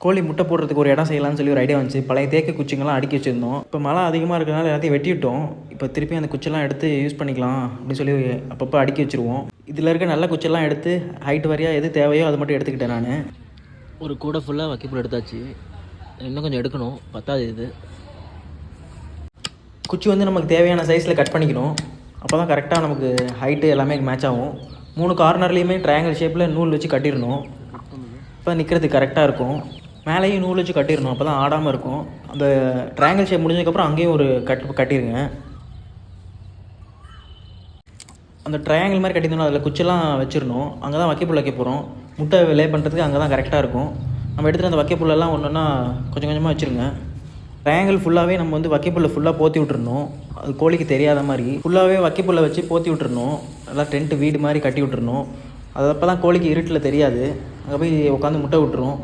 கோழி முட்டை போடுறதுக்கு ஒரு இடம் செய்யலாம்னு சொல்லி ஒரு ஐடியா வந்துச்சு. பழைய தேக்கு குச்சிங்கெல்லாம் அடுக்கி வச்சுருந்தோம். இப்போ மழை அதிகமாக இருக்கிறனால எல்லாத்தையும் வெட்டிவிட்டோம். இப்போ திருப்பி அந்த குச்செல்லாம் எடுத்து யூஸ் பண்ணிக்கலாம் அப்படின்னு சொல்லி அப்பப்போ அடுக்கி வச்சுருவோம். இதில் இருக்க நல்ல குச்செல்லாம் எடுத்து ஹைட் வரையாக எது தேவையோ அது மட்டும் எடுத்துக்கிட்டேன் நான். ஒரு கூடை ஃபுல்லாக வைக்கப்புல் எடுத்தாச்சு. இன்னும் கொஞ்சம் எடுக்கணும், பத்தாது. இது குச்சி வந்து நமக்கு தேவையான சைஸில் கட் பண்ணிக்கணும். அப்போ தான் கரெக்டாக நமக்கு ஹைட்டு எல்லாமே மேட்ச் ஆகும். 3 கார்னர்லேயுமே ட்ரையாங்கிள் ஷேப்பில் நூல் வச்சு கட்டிடணும். இப்போ நிற்கிறதுக்கு கரெக்டாக இருக்கும். மேலேயும் நூல் வச்சு கட்டிடணும், அப்போ தான் ஆடாமல் இருக்கும். அந்த ட்ரையாங்கிள் ஷேப் முடிஞ்சதுக்கப்புறம் அங்கேயும் ஒரு கட்டிடுங்க. அந்த ட்ரையாங்கிள் மாதிரி கட்டியிருந்தோம், அதில் குச்செல்லாம் வச்சிடணும். அங்கே தான் வைக்கப்புல் வைக்க போகிறோம். முட்டை லே பண்ணுறதுக்கு அங்கே தான் கரெக்டாக இருக்கும். நம்ம எடுத்துகிட்டு அந்த வைக்கப்புல்லெல்லாம் ஒன்று ஒன்றா கொஞ்சம் கொஞ்சமாக வச்சுருங்க. ட்ரையாங்கிள் ஃபுல்லாகவே நம்ம வந்து வைக்கப்புல்லை ஃபுல்லாக போற்றி விட்டுறணும். அது கோழிக்கு தெரியாத மாதிரி ஃபுல்லாகவே வைக்கப்புல்லை வச்சு போற்றி விட்டுறணும். நல்லா டென்ட்டு வீடு மாதிரி கட்டி விட்டுறணும். அது அப்போ தான் கோழிக்கு இருட்டில் தெரியாது. அங்கே போய் உட்காந்து முட்டை விட்டுரும்.